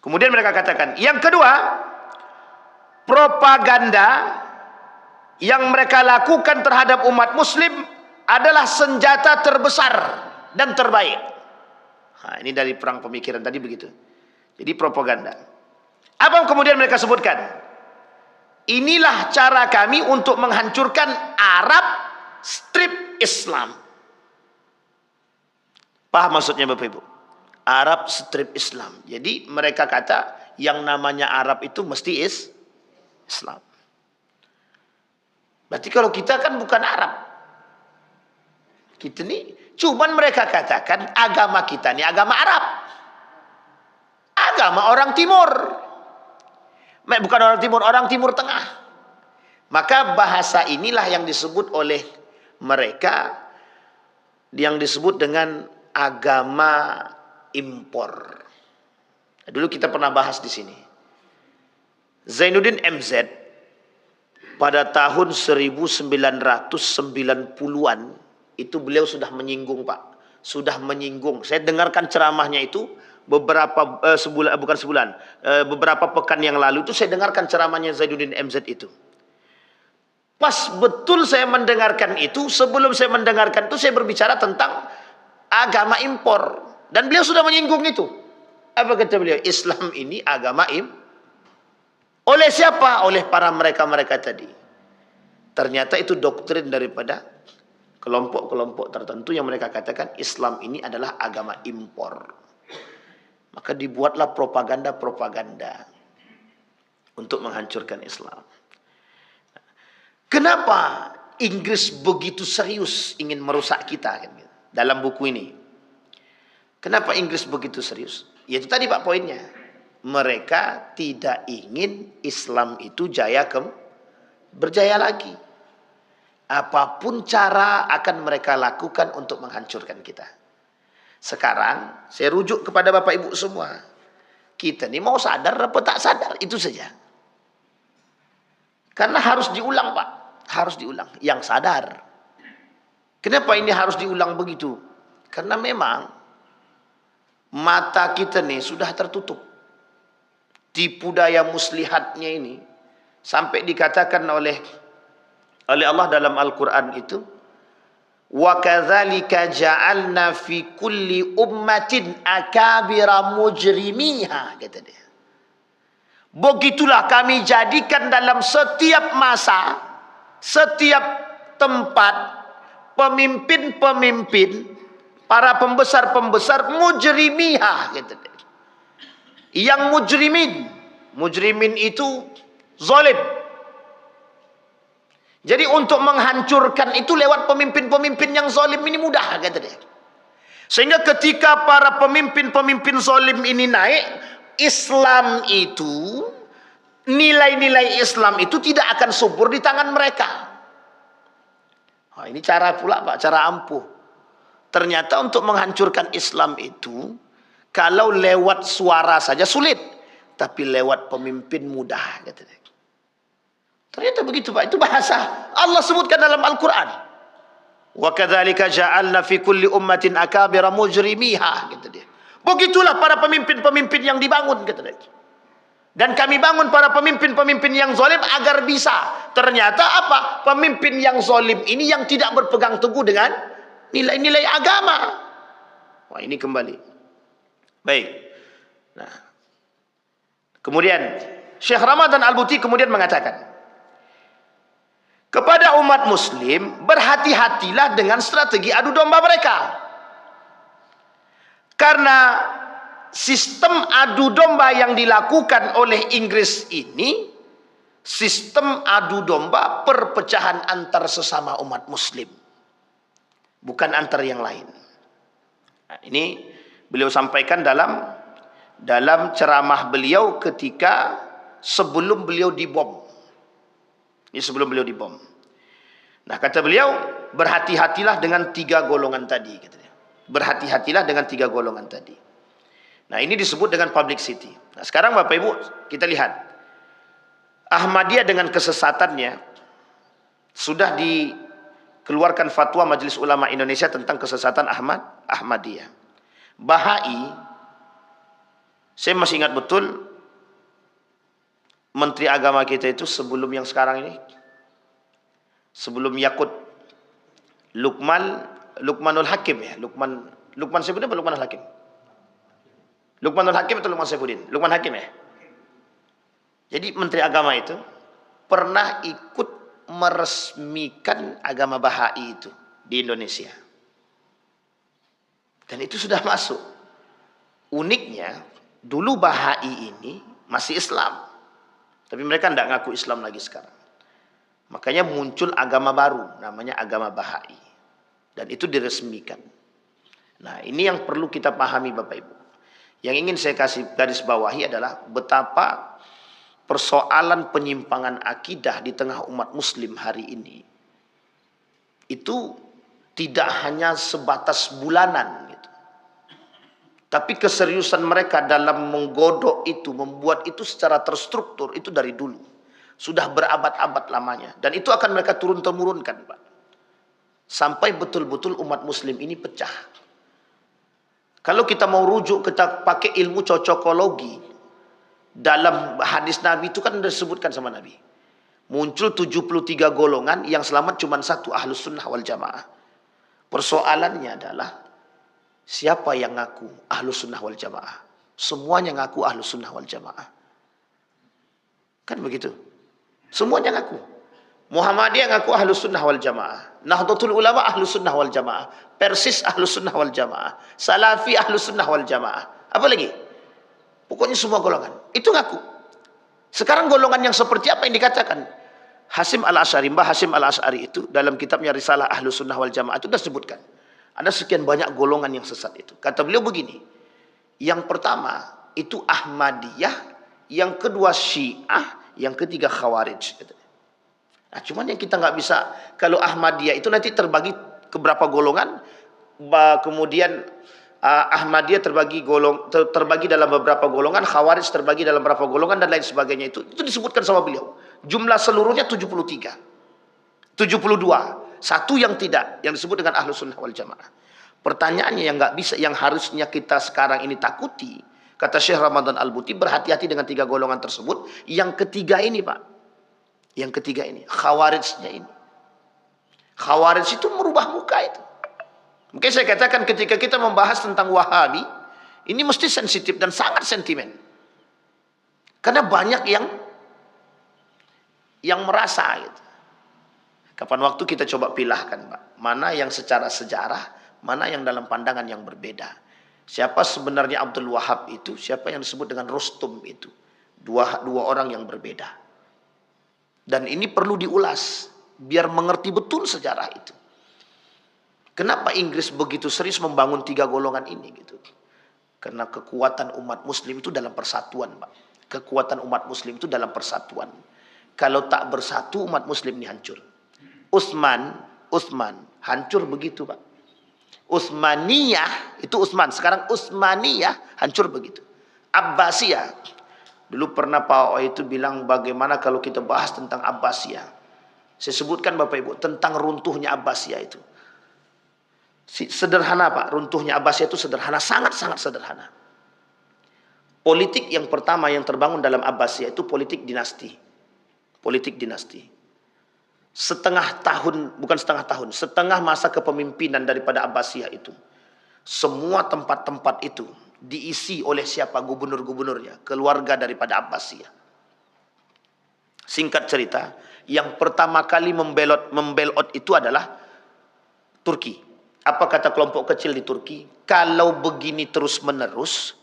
Speaker 1: Kemudian mereka katakan, yang kedua, propaganda yang mereka lakukan terhadap umat muslim adalah senjata terbesar dan terbaik. Nah, ini dari perang pemikiran tadi begitu. Jadi propaganda. Apa yang kemudian mereka sebutkan? Inilah cara kami untuk menghancurkan Arab strip Islam. Paham maksudnya Bapak Ibu? Arab strip Islam. Jadi mereka kata yang namanya Arab itu mesti Islam. Berarti kalau kita kan bukan Arab. Kita ni, cuman mereka katakan agama kita ni agama Arab. Agama orang Timur. Bukan orang Timur, orang Timur Tengah. Maka bahasa inilah yang disebut oleh mereka, yang disebut dengan agama impor. Dulu kita pernah bahas di sini. Zainuddin MZ pada tahun 1990-an itu beliau sudah menyinggung, Pak. Sudah menyinggung. Saya dengarkan ceramahnya itu beberapa beberapa pekan yang lalu itu saya dengarkan ceramahnya Zainuddin MZ itu. Pas betul saya mendengarkan itu, sebelum saya mendengarkan itu saya berbicara tentang agama impor, dan beliau sudah menyinggung itu. Apa kata beliau? Islam ini agama impor. Oleh siapa? Oleh para mereka-mereka tadi. Ternyata itu doktrin daripada kelompok-kelompok tertentu yang mereka katakan Islam ini adalah agama impor. Maka dibuatlah propaganda-propaganda untuk menghancurkan Islam. Kenapa Inggris begitu serius ingin merusak kita dalam buku ini? Kenapa Inggris begitu serius? Ya itu tadi Pak poinnya. Mereka tidak ingin Islam itu berjaya lagi. Apapun cara akan mereka lakukan untuk menghancurkan kita. Sekarang saya rujuk kepada Bapak Ibu semua. Kita ini mau sadar apa tak sadar, itu saja. Karena harus diulang Pak. Harus diulang. Yang sadar. Kenapa ini harus diulang begitu? Karena memang mata kita nih sudah tertutup. Tipu daya muslihatnya ini sampai dikatakan oleh Allah dalam Al-Quran itu, wa kadzalika ja'alna fi kulli ummatin akabira mujrimiha, kata dia. Begitulah kami jadikan dalam setiap masa, setiap tempat, pemimpin-pemimpin, para pembesar-pembesar mujrimiha, kata dia. Yang mujrimin itu zalim. Jadi untuk menghancurkan itu lewat pemimpin-pemimpin yang zalim ini mudah, kata dia. Sehingga ketika para pemimpin-pemimpin zalim ini naik, Islam itu, nilai-nilai Islam itu tidak akan subur di tangan mereka. Nah, ini cara pula Pak, cara ampuh. Ternyata untuk menghancurkan Islam itu, kalau lewat suara saja sulit, tapi lewat pemimpin mudah, kata dia. Ternyata begitu Pak, itu bahasa Allah sebutkan dalam Al-Quran. Wa kadzalika ja'alna fi kulli ummatin akabira mujrimiha, kata dia. Begitulah para pemimpin-pemimpin yang dibangun, kata dia. Dan kami bangun para pemimpin-pemimpin yang zalim agar bisa. Ternyata apa? Pemimpin yang zalim ini yang tidak berpegang teguh dengan nilai-nilai agama. Wah, ini kembali. Baik. Nah, kemudian Syekh Ramadan Al-Buti kemudian mengatakan, kepada umat muslim, berhati-hatilah dengan strategi adu domba mereka. Karena sistem adu domba yang dilakukan oleh Inggris ini, sistem adu domba perpecahan antar sesama umat muslim, bukan antar yang lain. Nah, ini beliau sampaikan dalam ceramah beliau ketika sebelum beliau dibom. Ini sebelum beliau dibom. Nah, kata beliau, berhati-hatilah dengan 3 golongan tadi. Berhati-hatilah dengan 3 golongan tadi. Nah, ini disebut dengan publicity. Nah, sekarang Bapak Ibu, kita lihat. Ahmadiyah dengan kesesatannya, sudah dikeluarkan fatwa Majelis Ulama Indonesia tentang kesesatan Ahmadiyah. Bahai, saya masih ingat betul, Menteri Agama kita itu sebelum yang sekarang ini, sebelum Yakut, Lukmanul Hakim ya, Lukman Saifuddin atau Lukmanul Hakim? Lukmanul Hakim atau Lukman Saifuddin? Lukman Hakim ya. Jadi Menteri Agama itu pernah ikut meresmikan agama Bahai itu di Indonesia. Dan itu sudah masuk. Uniknya, dulu Bahai ini masih Islam. Tapi mereka tidak ngaku Islam lagi sekarang. Makanya muncul agama baru, namanya agama Bahai. Dan itu diresmikan. Nah, ini yang perlu kita pahami Bapak Ibu. Yang ingin saya kasih garis bawahi adalah betapa persoalan penyimpangan akidah di tengah umat muslim hari ini, itu tidak hanya sebatas bulanan. Tapi keseriusan mereka dalam menggodok itu, membuat itu secara terstruktur, itu dari dulu. Sudah berabad-abad lamanya. Dan itu akan mereka turun-temurunkan, Pak. Sampai betul-betul umat muslim ini pecah. Kalau kita mau rujuk, kita pakai ilmu cocokologi. Dalam hadis Nabi itu kan sudah disebutkan sama Nabi. Muncul 73 golongan, yang selamat cuma 1, Ahlus Sunnah wal Jamaah. Persoalannya adalah, siapa yang ngaku Ahlus Sunnah wal Jamaah? Semuanya ngaku Ahlus Sunnah wal Jamaah. Kan begitu. Semuanya ngaku. Muhammadiyah ngaku Ahlus Sunnah wal Jamaah. Nahdlatul Ulama Ahlus Sunnah wal Jamaah. Persis Ahlus Sunnah wal Jamaah. Salafi Ahlus Sunnah wal Jamaah. Apa lagi? Pokoknya semua golongan. Itu ngaku. Sekarang golongan yang seperti apa yang dikatakan? Hasim Al-Asy'ari, Mbah Hasim Al-Asy'ari itu dalam kitabnya Risalah Ahlus Sunnah wal Jamaah itu sudah sebutkan. Ada sekian banyak golongan yang sesat itu. Kata beliau begini, yang pertama itu Ahmadiyah, yang kedua Syiah, yang ketiga Khawarij. Nah, cuman yang kita nggak bisa, kalau Ahmadiyah itu nanti terbagi ke berapa golongan, kemudian Ahmadiyah terbagi dalam beberapa golongan, Khawarij terbagi dalam beberapa golongan, dan lain sebagainya. Itu disebutkan sama beliau. Jumlah seluruhnya 73. 72. Satu yang tidak, yang disebut dengan Ahlus Sunnah wal Jamaah. Pertanyaannya yang nggak bisa, yang harusnya kita sekarang ini takuti, kata Syekh Ramadan Al-Buti, berhati-hati dengan 3 golongan tersebut. Yang ketiga ini, Pak. Yang ketiga ini, Khawarijnya ini. Khawarij itu merubah muka itu. Mungkin saya katakan ketika kita membahas tentang Wahabi, ini mesti sensitif dan sangat sentimen. Karena banyak yang merasa gitu. Kapan waktu kita coba pilahkan, Pak. Mana yang secara sejarah, mana yang dalam pandangan yang berbeda. Siapa sebenarnya Abdul Wahab itu, siapa yang disebut dengan Rustum itu. Dua orang yang berbeda. Dan ini perlu diulas
Speaker 2: biar mengerti betul sejarah itu. Kenapa Inggris begitu serius membangun 3 golongan ini gitu? Karena kekuatan umat muslim itu dalam persatuan, Pak. Kekuatan umat muslim itu dalam persatuan. Kalau tak bersatu umat muslim ini hancur. Utsman hancur begitu, Pak. Utsmaniyah itu Utsman, sekarang Utsmaniyah hancur begitu. Abbasiyah. Dulu pernah Pak Ooi itu bilang bagaimana kalau kita bahas tentang Abbasiyah. Saya sebutkan Bapak Ibu tentang runtuhnya Abbasiyah itu. Sederhana Pak, runtuhnya Abbasiyah itu sederhana, sangat-sangat sederhana. Politik yang pertama yang terbangun dalam Abbasiyah itu politik dinasti. Politik dinasti. Setengah masa kepemimpinan daripada Abbasiyah itu. Semua tempat-tempat itu diisi oleh siapa? Gubernur-gubernurnya, keluarga daripada Abbasiyah. Singkat cerita, yang pertama kali membelot itu adalah Turki. Apa kata kelompok kecil di Turki? Kalau begini terus-menerus,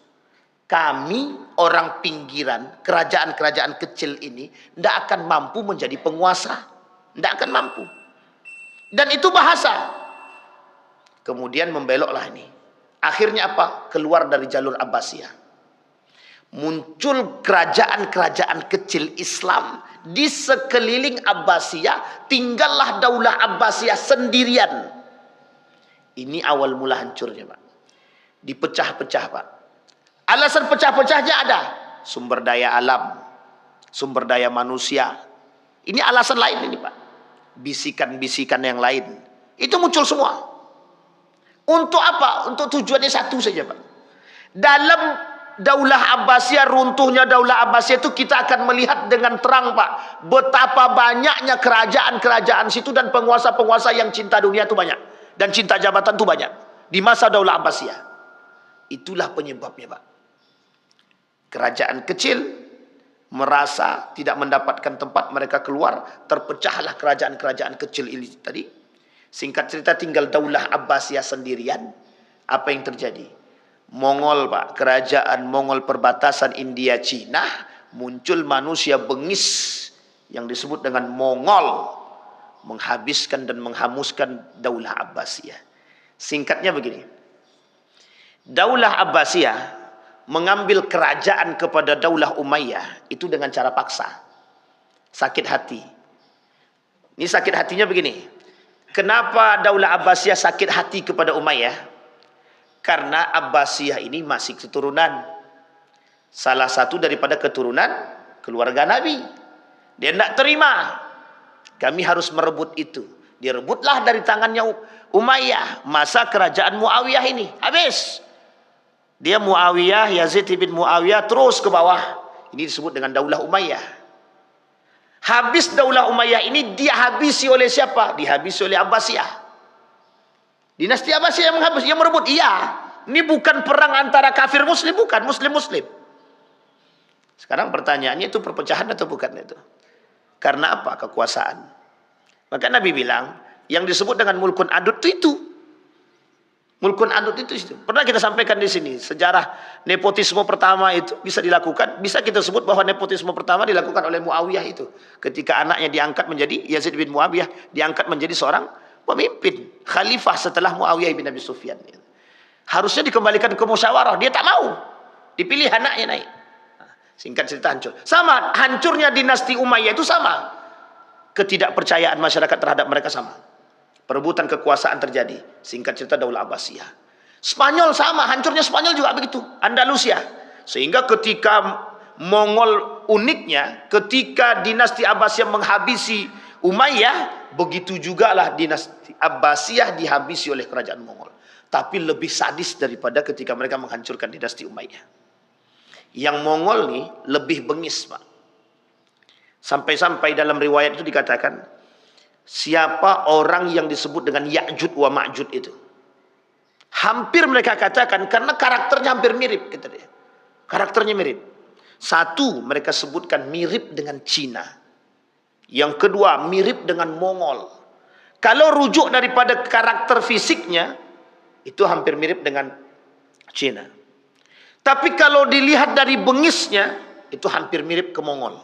Speaker 2: kami orang pinggiran, kerajaan-kerajaan kecil ini tidak akan mampu menjadi penguasa. Tidak akan mampu. Dan itu bahasa. Kemudian membeloklah ini. Akhirnya apa? Keluar dari jalur Abbasiyah. Muncul kerajaan-kerajaan kecil Islam di sekeliling Abbasiyah. Tinggallah daulah Abbasiyah sendirian. Ini awal mula hancurnya, Pak. Dipecah-pecah, Pak. Alasan pecah-pecahnya ada. Sumber daya alam. Sumber daya manusia. Ini alasan lain ini, Pak. Bisikan-bisikan yang lain. Itu muncul semua. Untuk apa? Untuk tujuannya satu saja, Pak. Dalam daulah Abbasiyah, runtuhnya daulah Abbasiyah itu kita akan melihat dengan terang, Pak. Betapa banyaknya kerajaan-kerajaan situ dan penguasa-penguasa yang cinta dunia itu banyak. Dan cinta jabatan itu banyak. Di masa daulah Abbasiyah. Itulah penyebabnya, Pak. Kerajaan kecil merasa tidak mendapatkan tempat, mereka keluar. Terpecahlah kerajaan-kerajaan kecil ini tadi. Singkat cerita tinggal daulah Abbasiyah sendirian. Apa yang terjadi? Mongol, Pak. Kerajaan Mongol perbatasan India Cina. Muncul manusia bengis yang disebut dengan Mongol. Menghabiskan dan menghanguskan daulah Abbasiyah. Singkatnya begini. Daulah Abbasiyah mengambil kerajaan kepada daulah Umayyah itu dengan cara paksa. Sakit hati. Ini sakit hatinya begini. Kenapa daulah Abbasiyah sakit hati kepada Umayyah? Karena Abbasiyah ini masih keturunan. Salah satu daripada keturunan keluarga Nabi. Dia tidak terima. Kami harus merebut itu. Direbutlah dari tangannya Umayyah. Masa kerajaan Muawiyah ini. Habis. Dia Muawiyah, Yazid bin Muawiyah terus ke bawah. Ini disebut dengan daulah Umayyah. Habis daulah Umayyah ini dia habisi oleh siapa? Dihabisi oleh Abbasiyah. Dinasti Abbasiyah yang menghabis, yang merebut. Iya. Ini bukan perang antara kafir muslim, bukan. Muslim-muslim. Sekarang pertanyaannya itu perpecahan atau bukan itu? Karena apa? Kekuasaan. Maka Nabi bilang, yang disebut dengan mulkun adud itu. Mulkun adud itu. Pernah kita sampaikan di sini, sejarah nepotisme pertama itu bisa dilakukan. Bisa kita sebut bahwa nepotisme pertama dilakukan oleh Muawiyah itu. Ketika anaknya diangkat menjadi, Yazid bin Muawiyah, diangkat menjadi seorang pemimpin. Khalifah setelah Muawiyah bin Abi Sufyan. Harusnya dikembalikan ke musyawarah. Dia tak mau. Dipilih anaknya naik. Singkat cerita hancur. Sama, hancurnya dinasti Umayyah itu sama. Ketidakpercayaan masyarakat terhadap mereka sama. Perebutan kekuasaan terjadi. Singkat cerita daulah Abbasiyah. Spanyol sama, hancurnya Spanyol juga begitu. Andalusia. Sehingga ketika Mongol uniknya, ketika dinasti Abbasiyah menghabisi Umayyah, begitu jugalah dinasti Abbasiyah dihabisi oleh kerajaan Mongol. Tapi lebih sadis daripada ketika mereka menghancurkan dinasti Umayyah. Yang Mongol nih lebih bengis, Pak. Sampai-sampai dalam riwayat itu dikatakan, siapa orang yang disebut dengan Ya'jud wa Ma'jud itu? Hampir mereka katakan karena karakternya hampir mirip, kata dia. Karakternya mirip. Satu, mereka sebutkan mirip dengan Cina. Yang kedua, mirip dengan Mongol. Kalau rujuk daripada karakter fisiknya, itu hampir mirip dengan Cina. Tapi kalau dilihat dari bengisnya, itu hampir mirip ke Mongol.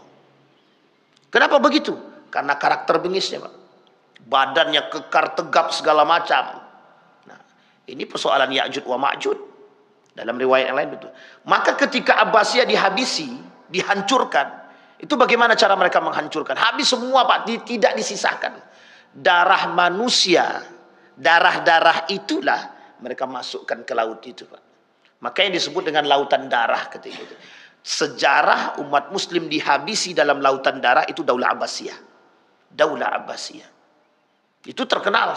Speaker 2: Kenapa begitu? Karena karakter bengisnya, Pak. Badannya kekar, tegap, segala macam. Nah, ini persoalan Ya'jud wa Ma'jud. Dalam riwayat yang lain betul. Maka ketika Abbasiyah dihabisi, dihancurkan, itu bagaimana cara mereka menghancurkan? Habis semua Pak, tidak disisakan. Darah manusia, darah-darah itulah mereka masukkan ke laut itu Pak. Makanya disebut dengan lautan darah ketika itu. Sejarah umat muslim dihabisi dalam lautan darah itu Daulah Abbasiyah. Daulah Abbasiyah. Itu terkenal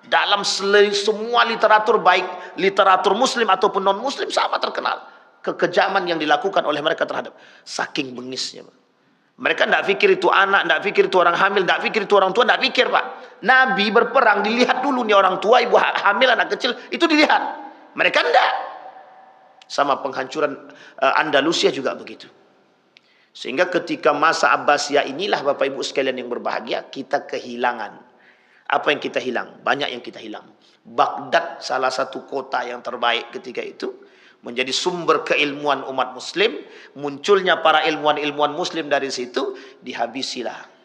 Speaker 2: dalam semua literatur, baik literatur muslim ataupun non muslim, sama terkenal kekejaman yang dilakukan oleh mereka terhadap, saking bengisnya Pak. Mereka tidak pikir itu anak, tidak pikir itu orang hamil, tidak pikir itu orang tua, tidak pikir Pak. Nabi berperang dilihat dulu nih, orang tua, ibu hamil, anak kecil itu dilihat. Mereka tidak. Sama penghancuran Andalusia juga begitu. Sehingga ketika masa Abbasiyah inilah Bapak Ibu sekalian yang berbahagia, kita kehilangan. Apa yang kita hilang? Banyak yang kita hilang. Baghdad, salah satu kota yang terbaik ketika itu, menjadi sumber keilmuan umat muslim. Munculnya para ilmuwan-ilmuwan muslim dari situ, dihabisilah.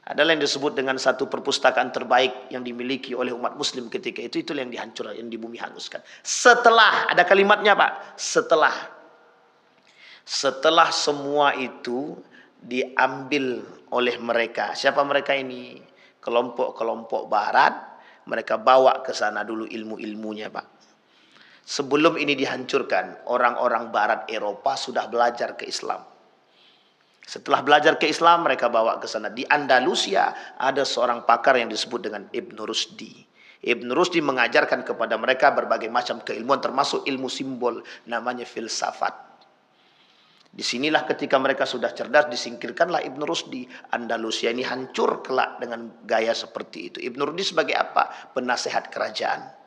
Speaker 2: Adalah yang disebut dengan satu perpustakaan terbaik yang dimiliki oleh umat muslim ketika itu, itulah yang dihancurkan, yang dibumi hanguskan. Setelah, ada kalimatnya Pak, setelah semua itu diambil oleh mereka. Siapa mereka ini? Kelompok-kelompok barat. Mereka bawa ke sana dulu ilmu-ilmunya Pak. Sebelum ini dihancurkan, orang-orang barat Eropa sudah belajar ke Islam. Setelah belajar ke Islam, mereka bawa ke sana. Di Andalusia ada seorang pakar yang disebut dengan Ibn Rusdi. Ibn Rusdi mengajarkan kepada mereka berbagai macam keilmuan, termasuk ilmu simbol, namanya filsafat. Disinilah ketika mereka sudah cerdas, disingkirkanlah Ibn Rusdi. Andalusia ini hancur kelak dengan gaya seperti itu. Ibn Rusdi sebagai apa? Penasehat kerajaan.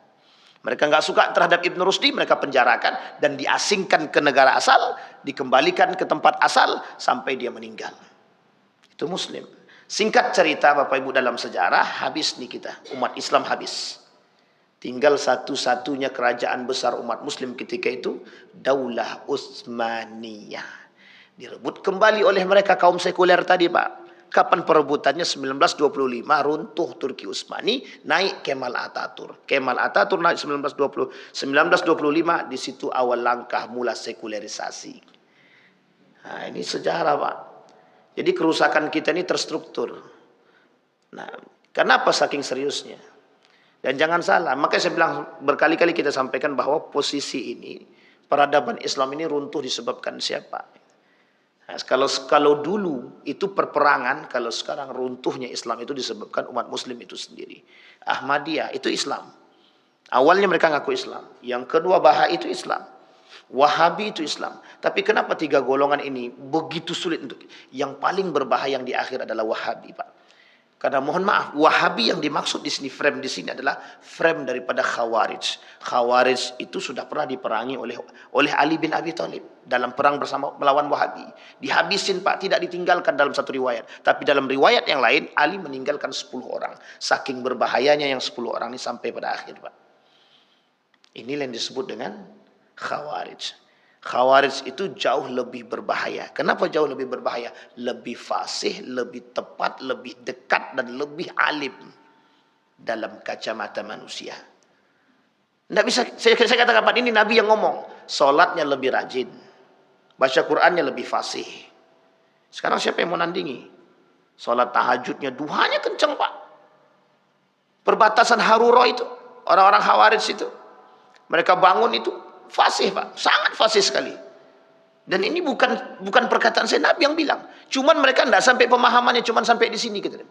Speaker 2: Mereka nggak suka terhadap Ibn Rusdi, mereka penjarakan dan diasingkan ke negara asal, dikembalikan ke tempat asal sampai dia meninggal. Itu muslim. Singkat cerita Bapak Ibu, dalam sejarah habis nih kita, umat Islam habis. Tinggal satu-satunya kerajaan besar umat muslim ketika itu, Daulah Utsmaniyah. Direbut kembali oleh mereka kaum sekuler tadi Pak. Kapan perebutannya? 1925 runtuh Turki Utsmani, naik Kemal Atatürk. Kemal Atatürk naik 1925, di situ awal langkah mula sekularisasi. Nah, ini sejarah Pak. Jadi kerusakan kita ini terstruktur. Nah, kenapa saking seriusnya? Dan jangan salah, makanya saya bilang berkali-kali kita sampaikan bahwa posisi ini, peradaban Islam ini runtuh disebabkan siapa? Nah, kalau dulu itu perperangan, kalau sekarang runtuhnya Islam itu disebabkan umat muslim itu sendiri. Ahmadiyah itu Islam. Awalnya mereka ngaku Islam. Yang kedua Bahai itu Islam. Wahabi itu Islam. Tapi kenapa tiga golongan ini begitu sulit untuk? Yang paling berbahaya yang di akhir adalah Wahabi Pak. Karena mohon maaf, Wahabi yang dimaksud di sini, frame di sini adalah frame daripada Khawarij. Khawarij itu sudah pernah diperangi oleh Ali bin Abi Thalib dalam perang bersama melawan Wahabi. Dihabisin Pak, tidak ditinggalkan dalam satu riwayat. Tapi dalam riwayat yang lain, Ali meninggalkan 10 orang. Saking berbahayanya yang 10 orang ini sampai pada akhir Pak. Inilah yang disebut dengan Khawarij. Khawarij itu jauh lebih berbahaya. Kenapa jauh lebih berbahaya? Lebih fasih, lebih tepat, lebih dekat, dan lebih alim dalam kacamata manusia. Nggak bisa, saya katakan Pak, ini Nabi yang ngomong. Sholatnya lebih rajin, baca Qur'annya lebih fasih. Sekarang siapa yang mau nandingi? Sholat tahajudnya, duhanya kenceng Pak. Perbatasan Haruro itu, orang-orang Khawarij itu, mereka bangun itu fasih Pak, sangat fasih sekali. Dan ini bukan perkataan saya, Nabi yang bilang. Cuman mereka tidak sampai pemahamannya, cuman sampai di sini gitu.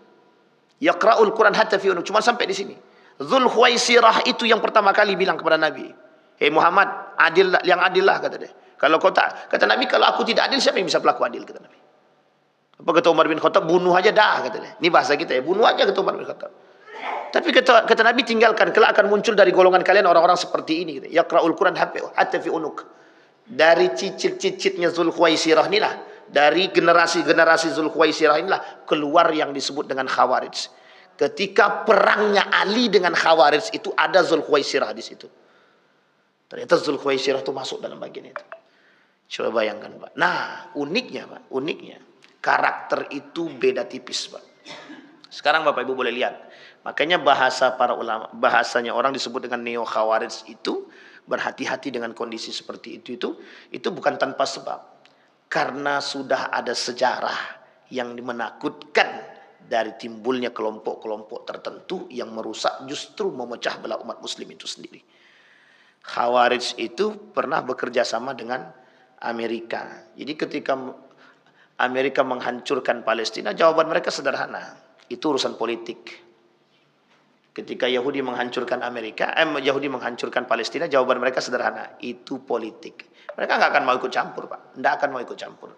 Speaker 2: Yaqra'ul Quran hatta fi unuk, cuman sampai di sini. Dzul Khuwaisirah itu yang pertama kali bilang kepada Nabi, "Hei Muhammad, adil, yang adil lah," kata dia. Kalau kau tak, kata Nabi, kalau aku tidak adil, siapa yang bisa berlaku adil, kata Nabi. Apa kata Umar bin Khattab? Bunuh aja dah, kata dia. Ini bahasa kita ya, bunuh aja, kata Umar bin Khattab. Tapi kata Nabi, tinggalkan, kelak akan muncul dari golongan kalian orang-orang seperti ini. Yaqra'ul Quran hatta fi unuk. Dari cicit-cicitnya Zulkhuwaisirah inilah, dari generasi-generasi Zulkhuwaisirah inilah keluar yang disebut dengan Khawarij. Ketika perangnya Ali dengan Khawarij itu ada Zulkhuwaisirah di situ. Ternyata Zulkhuwaisirah itu masuk dalam bagian itu. Coba bayangkan Pak. Nah, uniknya karakter itu beda tipis Pak. Sekarang Bapak Ibu boleh lihat. Makanya bahasa para ulama, bahasanya orang disebut dengan neo khawarij itu, berhati-hati dengan kondisi seperti itu bukan tanpa sebab. Karena sudah ada sejarah yang menakutkan dari timbulnya kelompok-kelompok tertentu yang merusak, justru memecah belah umat muslim itu sendiri. Khawarij itu pernah bekerja sama dengan Amerika. Jadi ketika Amerika menghancurkan Palestina, jawaban mereka sederhana. Itu urusan politik. Ketika Yahudi menghancurkan Yahudi menghancurkan Palestina, jawaban mereka sederhana. Itu politik. Mereka nggak akan mau ikut campur, Pak. Nggak akan mau ikut campur.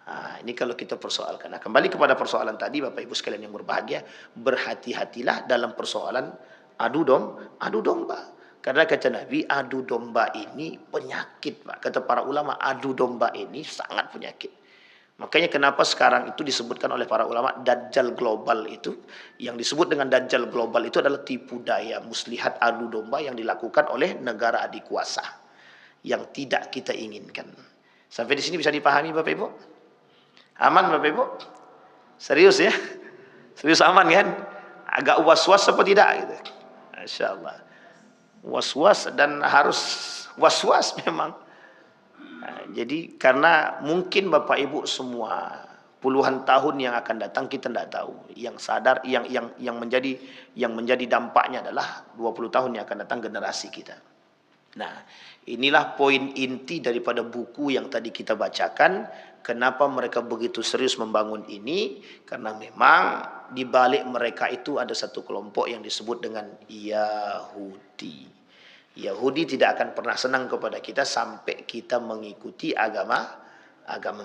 Speaker 2: Nah, ini kalau kita persoalkan. Nah, kembali kepada persoalan tadi, Bapak Ibu sekalian yang berbahagia, berhati-hatilah dalam persoalan adu domba. Karena kata Nabi, adu domba ini penyakit, Pak. Kata para ulama, adu domba ini sangat penyakit. Makanya kenapa sekarang itu disebutkan oleh para ulama Dajjal global itu, yang disebut dengan Dajjal global itu adalah tipu daya muslihat adu domba yang dilakukan oleh negara adik kuasa yang tidak kita inginkan. Sampai di sini bisa dipahami Bapak Ibu? Aman Bapak Ibu? Serius ya? Serius aman kan? Agak was-was apa tidak gitu. Masya Allah. Was-was dan harus was-was memang. Nah, jadi karena mungkin Bapak Ibu semua puluhan tahun yang akan datang kita tidak tahu. Yang sadar yang menjadi dampaknya adalah 20 tahun yang akan datang generasi kita. Nah, inilah poin inti daripada buku yang tadi kita bacakan. Kenapa mereka begitu serius membangun ini? Karena memang di balik mereka itu ada satu kelompok yang disebut dengan Yahudi. Yahudi tidak akan pernah senang kepada kita sampai kita mengikuti agama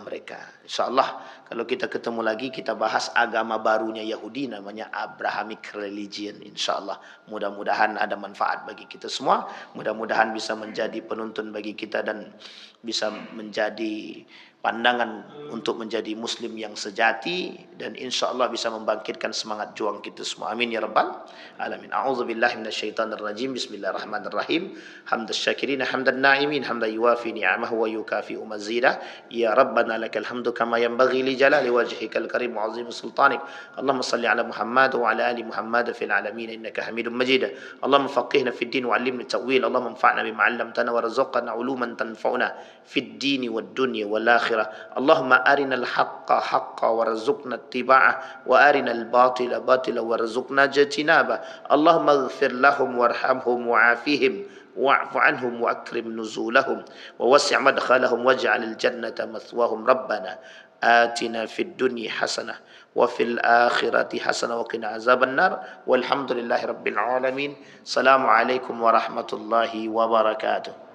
Speaker 2: mereka. InsyaAllah kalau kita ketemu lagi kita bahas agama barunya Yahudi, namanya Abrahamic Religion. InsyaAllah mudah-mudahan ada manfaat bagi kita semua. Mudah-mudahan bisa menjadi penuntun bagi kita dan bisa menjadi pandangan untuk menjadi muslim yang sejati, dan insyaallah bisa membangkitkan semangat juang kita semua. Amin ya rabbal alamin. A'udzubillahi minasyaitonir rajim. Bismillahirrahmanirrahim. Hamdasy syakirin hamdan na'imin hamdan yuwafi ni'amahu wa yukafi'u mazidah. Ya rabbana lakal hamdu kama yanbaghi li jalali wajhikal karim wa 'azimi sultanik. Allahumma shalli ala Muhammad wa ala ali Muhammad fil alamin innaka Hamidum Majid. Allahumma faqihna fid din wa 'allimna ta'wil. Allahumma anfa'na bima 'allamtana warzuqna 'uluman tanfa'una fid din wad dunya wal akhirah. Allahumma arinal haqqa haqqa warzuqna ittiba'ah wa arinal batila batila warzuqna ijtinabah. Allahumma ighfir lahum warhamhum wa'afihim wa'fu anhum wa akrim nuzulahum wa wasi' madkhalahum waj'alil jannata mathwahum. Rabbana atina fid dunya hasanah wa fil akhirati hasanah wa qina azaban nar. Walhamdulillahi rabbil alamin. Assalamualaikum warahmatullahi wabarakatuh.